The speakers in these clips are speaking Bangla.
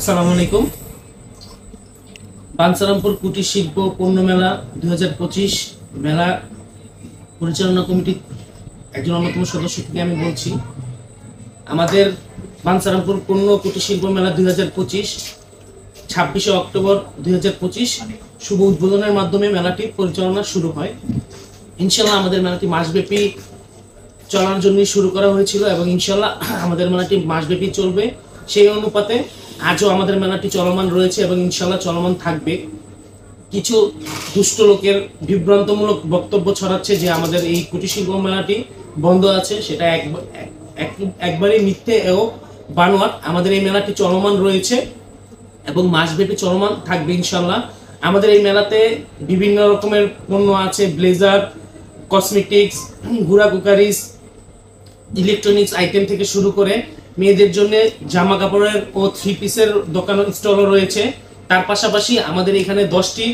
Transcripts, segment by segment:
আসসালামু আলাইকুম। বাঞ্ছারামপুর কুটির শিল্প পণ্য মেলা 2025 মেলা পরিচালনা কমিটির একজন অন্যতম সদস্য থেকে আমি বলছি। আমাদের বাঞ্ছারামপুর পণ্য কুটির শিল্প মেলা 2025 26শে অক্টোবর 2025 শুভ উদ্বোধনের মাধ্যমে মেলাটি পরিচালনা শুরু হয়। ইনশাআল্লাহ আমাদের মেলাটি মাসব্যাপী চলার জন্য শুরু করা হয়েছিল এবং ইনশাআল্লাহ আমাদের মেলাটি মাসব্যাপী চলবে। সেই অনুপাতে আজও আমাদের মেলাটি চলমান রয়েছে এবং ইনশাআল্লাহ চলমান থাকবে। কিছু দুষ্ট লোকের বিভ্রান্তমূলক বক্তব্য ছড়াচ্ছে যে আমাদের এই কুটির শিল্প মেলাটি বন্ধ আছে, সেটা একবারই মিথ্যে ও বানোয়াট। আমাদের এই মেলাটি চলমান রয়েছে এবং মাসব্যাপী চলমান থাকবে ইনশাআল্লাহ। আমাদের এই মেলাতে বিভিন্ন রকমের পণ্য আছে, ব্লেজার, কসমেটিক্স, ঘুরা কুকারিজ, ইলেকট্রনিক্স আইটেম থেকে শুরু করে মেয়েদের জন্য জামা কাপড়ের ও 3 পিসের দোকান স্টলও রয়েছে। তার পাশাপাশি আমাদের এখানে 10টি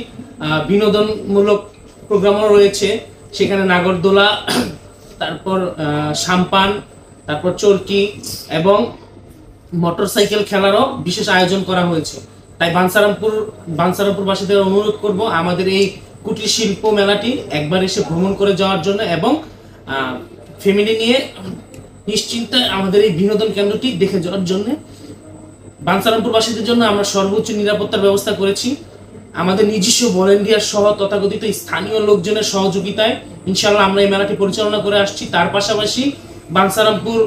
বিনোদনমূলক প্রোগ্রামও রয়েছে। সেখানে নাগরদোলা, তারপর সাম্পান, তারপর চরকি এবং মোটরসাইকেল খেলারও বিশেষ আয়োজন করা হয়েছে। তাই বাঞ্ছারামপুরবাসীদের অনুরোধ করব আমাদের এই কুটির শিল্প মেলাটি একবার এসে ভ্রমণ করে যাওয়ার জন্য এবং ফ্যামিলি নিয়ে নিশ্চিন্তে আমাদের এই বিনোদন কেন্দ্রটি দেখে যাওয়ার জন্য। বাঞ্ছারামপুরবাসীদের জন্য আমরা সর্বোচ্চ নিরাপত্তার ব্যবস্থা করেছি। আমাদের নিজস্ব ভলেন্টিয়ার সহ তথাকথিত স্থানীয় লোকজনের সহযোগিতায় ইনশাআল্লাহ আমরা এই মেলাটি পরিচালনা করে আসছি। তার পাশাপাশি বাঞ্ছারামপুর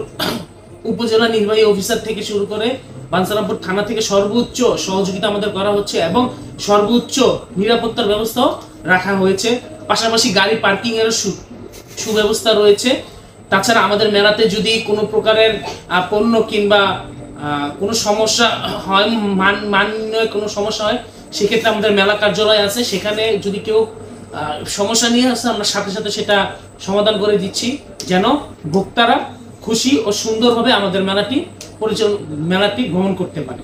উপজেলা নির্বাহী অফিসার থেকে শুরু করে বাঞ্ছারামপুর থানা থেকে সর্বোচ্চ সহযোগিতা আমাদের করা হচ্ছে এবং সর্বোচ্চ নিরাপত্তার ব্যবস্থাও রাখা হয়েছে। পাশাপাশি গাড়ি পার্কিং এর সুব্যবস্থা রয়েছে। তাছাড়া আমাদের মেলাতে যদি কোনো প্রকারের পণ্য কিংবা কোনো সমস্যা হয়, মান্য কোনো সমস্যা হয়, সেক্ষেত্রে আমাদের মেলা কার্যালয় আছে। সেখানে যদি কেউ সমস্যা নিয়ে আসে আমরা সাথে সাথে সেটা সমাধান করে দিচ্ছি, যেন ভোক্তারা খুশি ও সুন্দরভাবে আমাদের মেলাটি ভ্রমণ করতে পারে।